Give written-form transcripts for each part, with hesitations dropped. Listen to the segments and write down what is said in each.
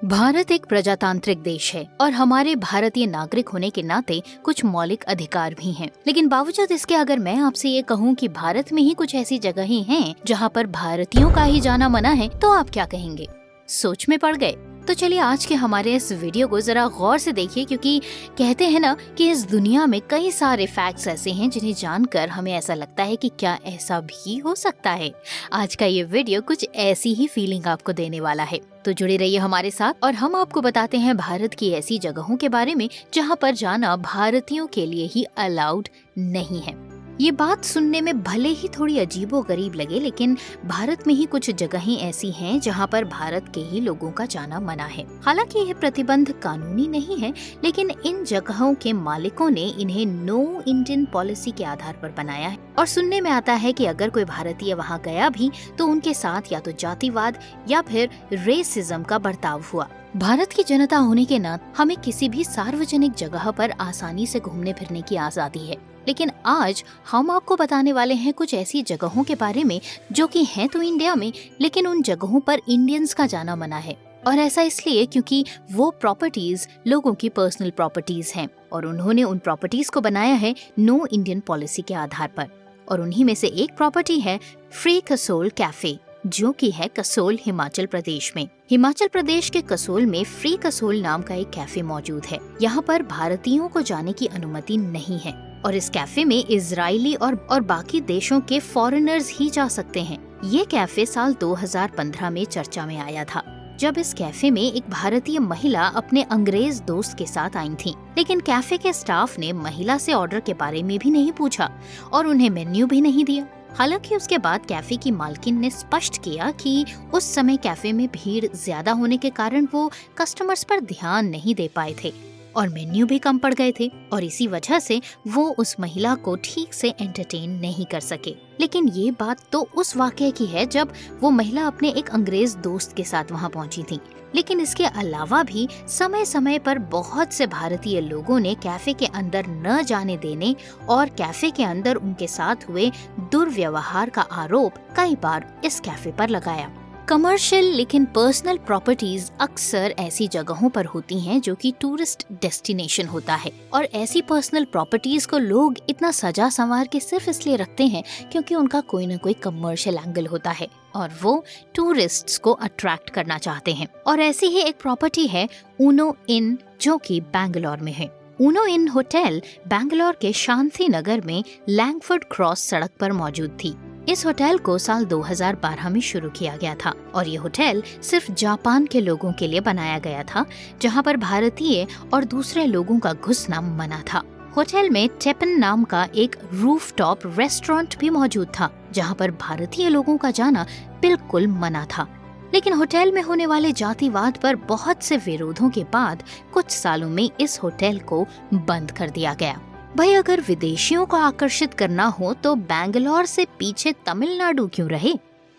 भारत एक प्रजातांत्रिक देश है और हमारे भारतीय नागरिक होने के नाते कुछ मौलिक अधिकार भी हैं। लेकिन बावजूद इसके अगर मैं आपसे ये कहूँ कि भारत में ही कुछ ऐसी जगहें हैं जहाँ पर भारतीयों का ही जाना मना है, तो आप क्या कहेंगे? सोच में पड़ गए? तो चलिए आज के हमारे इस वीडियो को जरा गौर से देखिए, क्योंकि कहते हैं ना कि इस दुनिया में कई सारे फैक्ट्स ऐसे हैं जिन्हें जानकर हमें ऐसा लगता है कि क्या ऐसा भी हो सकता है। आज का ये वीडियो कुछ ऐसी ही फीलिंग आपको देने वाला है, तो जुड़े रहिए हमारे साथ और हम आपको बताते हैं भारत की ऐसी जगहों के बारे में जहाँ पर जाना भारतीयों के लिए ही अलाउड नहीं है। ये बात सुनने में भले ही थोड़ी अजीबोगरीब लगे, लेकिन भारत में ही कुछ जगहें ऐसी हैं जहाँ पर भारत के ही लोगों का जाना मना है। हालांकि यह प्रतिबंध कानूनी नहीं है, लेकिन इन जगहों के मालिकों ने इन्हें नो इंडियन पॉलिसी के आधार पर बनाया है और सुनने में आता है कि अगर कोई भारतीय वहाँ गया भी तो उनके साथ या तो जातिवाद या फिर रेसिज्म का बर्ताव हुआ। भारत की जनता होने के नाते हमें किसी भी सार्वजनिक जगह पर आसानी से घूमने फिरने की आजादी है, लेकिन आज हम आपको बताने वाले हैं कुछ ऐसी जगहों के बारे में जो कि हैं तो इंडिया में, लेकिन उन जगहों पर इंडियंस का जाना मना है। और ऐसा इसलिए क्योंकि वो प्रॉपर्टीज लोगों की पर्सनल प्रॉपर्टीज हैं और उन्होंने उन प्रॉपर्टीज को बनाया है नो इंडियन पॉलिसी के आधार पर। और उन्हीं में से एक प्रॉपर्टी है फ्री कसोल कैफे, जो कि है कसोल, हिमाचल प्रदेश में। हिमाचल प्रदेश के कसोल में फ्री कसोल नाम का एक कैफे मौजूद है। यहाँ पर भारतीयों को जाने की अनुमति नहीं है और इस कैफे में इजरायली और बाकी देशों के फॉरेनर्स ही जा सकते हैं। ये कैफे साल 2015 में चर्चा में आया था, जब इस कैफे में एक भारतीय महिला अपने अंग्रेज दोस्त के साथ आई थी। लेकिन कैफे के स्टाफ ने महिला से ऑर्डर के बारे में भी नहीं पूछा और उन्हें मेन्यू भी नहीं दिया। हालांकि उसके बाद कैफे की मालकिन ने स्पष्ट किया कि उस समय कैफे में भीड़ ज्यादा होने के कारण वो कस्टमर्स पर ध्यान नहीं दे पाए थे और मेन्यू भी कम पड़ गए थे और इसी वजह से वो उस महिला को ठीक से एंटरटेन नहीं कर सके। लेकिन ये बात तो उस वाकये की है जब वो महिला अपने एक अंग्रेज दोस्त के साथ वहाँ पहुँची थी। लेकिन इसके अलावा भी समय समय पर बहुत से भारतीय लोगों ने कैफे के अंदर न जाने देने और कैफे के अंदर उनके साथ हुए दुर्व्यवहार का आरोप कई बार इस कैफे पर लगाया। कमर्शियल लेकिन पर्सनल प्रॉपर्टीज अक्सर ऐसी जगहों पर होती हैं जो कि टूरिस्ट डेस्टिनेशन होता है और ऐसी पर्सनल प्रॉपर्टीज को लोग इतना सजा संवार के सिर्फ इसलिए रखते हैं क्योंकि उनका कोई न कोई कमर्शियल एंगल होता है और वो टूरिस्ट्स को अट्रैक्ट करना चाहते हैं। और ऐसी ही एक प्रॉपर्टी है ऊनो इन, जो कि बैंगलोर में है। ऊनो इन होटल बैंगलोर के शांति नगर में लैंगफोर्ड क्रॉस सड़क पर मौजूद थी। इस होटल को साल 2012 में शुरू किया गया था और ये होटल सिर्फ जापान के लोगों के लिए बनाया गया था, जहां पर भारतीय और दूसरे लोगों का घुसना मना था। होटल में टेपन नाम का एक रूफटॉप रेस्टोरेंट भी मौजूद था, जहां पर भारतीय लोगों का जाना बिल्कुल मना था। लेकिन होटल में होने वाले जातिवाद पर बहुत से विरोधों के बाद कुछ सालों में इस होटल को बंद कर दिया गया। भाई, अगर विदेशियों को आकर्षित करना हो तो बैंगलोर से पीछे तमिलनाडु क्यों रहे?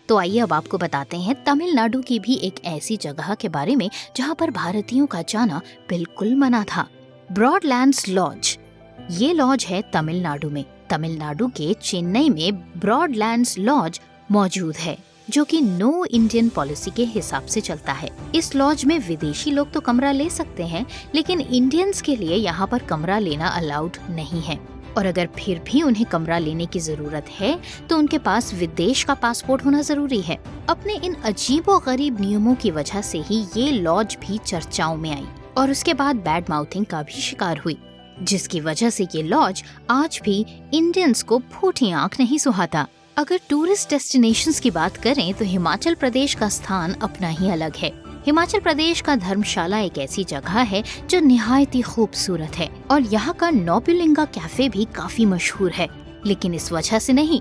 तो आइए अब आपको बताते हैं तमिलनाडु की भी एक ऐसी जगह के बारे में जहां पर भारतीयों का जाना बिल्कुल मना था। ब्रॉडलैंड्स लॉज। ये लॉज है तमिलनाडु में। तमिलनाडु के चेन्नई में ब्रॉडलैंड्स लॉज मौजूद है, जो कि नो इंडियन पॉलिसी के हिसाब से चलता है। इस लॉज में विदेशी लोग तो कमरा ले सकते हैं, लेकिन इंडियंस के लिए यहाँ पर कमरा लेना अलाउड नहीं है और अगर फिर भी उन्हें कमरा लेने की जरूरत है तो उनके पास विदेश का पासपोर्ट होना जरूरी है। अपने इन अजीबोगरीब नियमों की वजह से ही ये लॉज भी चर्चाओं में आई और उसके बाद बैड माउथिंग का भी शिकार हुई, जिसकी वजह से ये लॉज आज भी इंडियंस को फूटी आंख नहीं सुहाता। अगर टूरिस्ट डेस्टिनेशंस की बात करें तो हिमाचल प्रदेश का स्थान अपना ही अलग है। हिमाचल प्रदेश का धर्मशाला एक ऐसी जगह है जो निहायत ही खूबसूरत है और यहाँ का नोबुलिंगा कैफे भी काफी मशहूर है, लेकिन इस वजह से नहीं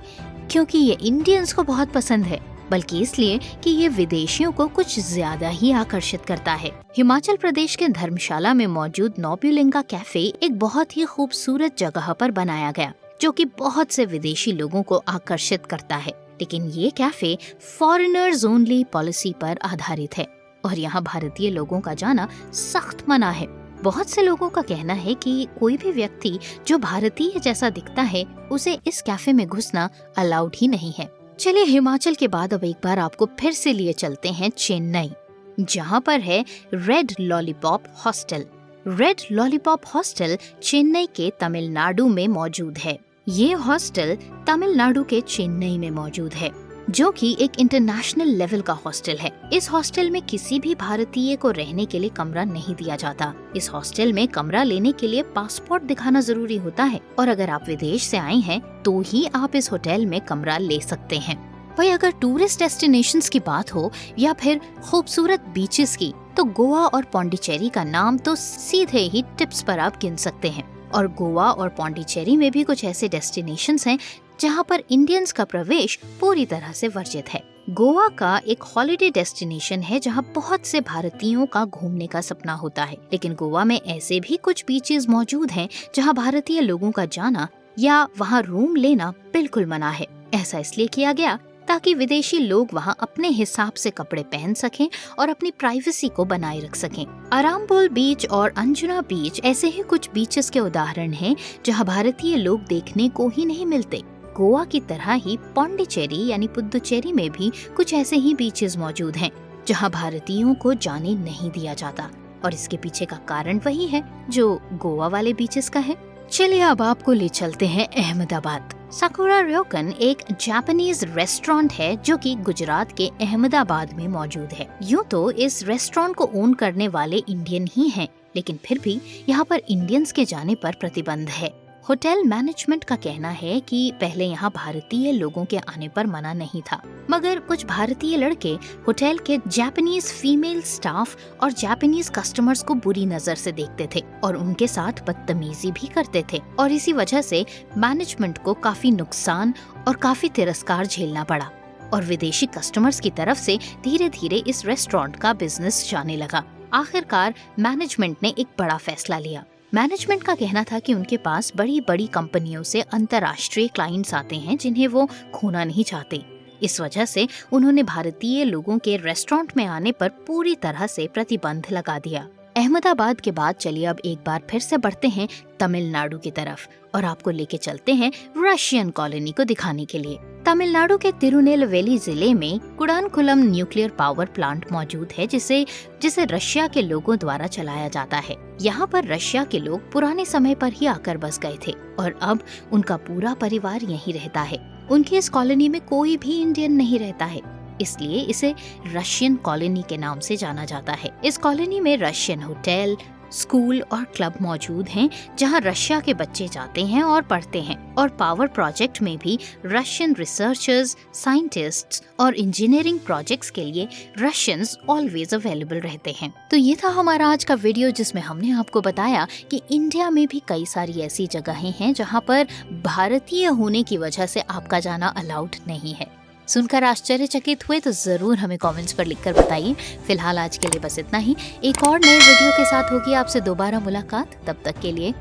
क्योंकि ये इंडियंस को बहुत पसंद है, बल्कि इसलिए कि ये विदेशियों को कुछ ज्यादा ही आकर्षित करता है। हिमाचल प्रदेश के धर्मशाला में मौजूद नोबुलिंगा कैफे एक बहुत ही खूबसूरत जगह पर बनाया गया, जो कि बहुत से विदेशी लोगों को आकर्षित करता है। लेकिन ये कैफे फॉरेनर्स ओनली पॉलिसी पर आधारित है और यहाँ भारतीय लोगों का जाना सख्त मना है। बहुत से लोगों का कहना है कि कोई भी व्यक्ति जो भारतीय जैसा दिखता है उसे इस कैफे में घुसना अलाउड ही नहीं है। चलिए हिमाचल के बाद अब एक बार आपको फिर से लिए चलते हैं चेन्नई। जहाँ पर है red lollipop hostel. Red lollipop hostel Chennai के तमिलनाडु में मौजूद है। ये हॉस्टल तमिलनाडु के चेन्नई में मौजूद है, जो कि एक इंटरनेशनल लेवल का हॉस्टल है। इस हॉस्टल में किसी भी भारतीय को रहने के लिए कमरा नहीं दिया जाता। इस हॉस्टल में कमरा लेने के लिए पासपोर्ट दिखाना जरूरी होता है, और अगर आप विदेश से आए हैं तो ही आप इस होटल में कमरा ले सकते हैं। वही अगर टूरिस्ट डेस्टिनेशंस की बात हो या फिर खूबसूरत बीचेस की, तो गोवा और पौंडीचेरी का नाम तो सीधे ही टिप्स पर आप गिन सकते हैं। और गोवा और पौंडीचेरी में भी कुछ ऐसे डेस्टिनेशंस हैं जहां पर इंडियंस का प्रवेश पूरी तरह से वर्जित है। गोवा का एक हॉलिडे डेस्टिनेशन है जहां बहुत से भारतीयों का घूमने का सपना होता है, लेकिन गोवा में ऐसे भी कुछ बीचेस मौजूद हैं जहां भारतीय लोगों का जाना या वहां रूम लेना बिल्कुल मना है। ऐसा इसलिए किया गया ताकि विदेशी लोग वहां अपने हिसाब से कपड़े पहन सकें और अपनी प्राइवेसी को बनाए रख सकें। अराम्बोल बीच और अंजुना बीच ऐसे ही कुछ बीचेस के उदाहरण हैं जहां भारतीय लोग देखने को ही नहीं मिलते। गोवा की तरह ही पौंडीचेरी यानी पुदुचेरी में भी कुछ ऐसे ही बीचेस मौजूद हैं जहां भारतीयों को जाने नहीं दिया जाता, और इसके पीछे का कारण वही है जो गोवा वाले बीचेस का है। चलिए अब आपको ले चलते हैं अहमदाबाद। साकुरा रयोकन एक जापानीज रेस्टोरेंट है जो कि गुजरात के अहमदाबाद में मौजूद है। यूँ तो इस रेस्टोरेंट को ओन करने वाले इंडियन ही हैं, लेकिन फिर भी यहाँ पर इंडियंस के जाने पर प्रतिबंध है। होटल मैनेजमेंट का कहना है कि पहले यहाँ भारतीय लोगों के आने पर मना नहीं था, मगर कुछ भारतीय लड़के होटल के जापानीज फीमेल स्टाफ और जापानीज कस्टमर्स को बुरी नजर से देखते थे और उनके साथ बदतमीजी भी करते थे, और इसी वजह से मैनेजमेंट को काफी नुकसान और काफी तिरस्कार झेलना पड़ा, और विदेशी कस्टमर्स की तरफ से धीरे धीरे इस रेस्टोरेंट का बिजनेस जाने लगा। आखिरकार मैनेजमेंट ने एक बड़ा फैसला लिया। मैनेजमेंट का कहना था कि उनके पास बड़ी बड़ी कंपनियों से अंतर्राष्ट्रीय क्लाइंट्स आते हैं जिन्हें वो खोना नहीं चाहते। इस वजह से उन्होंने भारतीय लोगों के रेस्टोरेंट में आने पर पूरी तरह से प्रतिबंध लगा दिया। अहमदाबाद के बाद चलिए अब एक बार फिर से बढ़ते हैं तमिलनाडु की तरफ, और आपको लेके चलते हैं रशियन कॉलोनी को दिखाने के लिए। तमिलनाडु के तिरुनेलवेली जिले में कुडानकुलम न्यूक्लियर पावर प्लांट मौजूद है जिसे रशिया के लोगों द्वारा चलाया जाता है। यहाँ पर रशिया के लोग पुराने समय पर ही आकर बस गए थे और अब उनका पूरा परिवार यहीं रहता है। उनकी इस कॉलोनी में कोई भी इंडियन नहीं रहता है, इसलिए इसे रशियन कॉलोनी के नाम से जाना जाता है। इस कॉलोनी में रशियन होटल, स्कूल और क्लब मौजूद हैं जहां रशिया के बच्चे जाते हैं और पढ़ते हैं, और पावर प्रोजेक्ट में भी रशियन रिसर्चर्स, साइंटिस्ट्स और इंजीनियरिंग प्रोजेक्ट्स के लिए रशियंस ऑलवेज अवेलेबल रहते हैं। तो ये था हमारा आज का वीडियो जिसमें हमने आपको बताया कि इंडिया में भी कई सारी ऐसी जगहें हैं जहां पर भारतीय होने की वजह से आपका जाना अलाउड नहीं है। सुनकर आश्चर्यचकित हुए तो जरूर हमें कमेंट्स पर लिखकर बताइए। फिलहाल आज के लिए बस इतना ही। एक और नए वीडियो के साथ होगी आपसे दोबारा मुलाकात। तब तक के लिए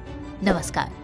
नमस्कार।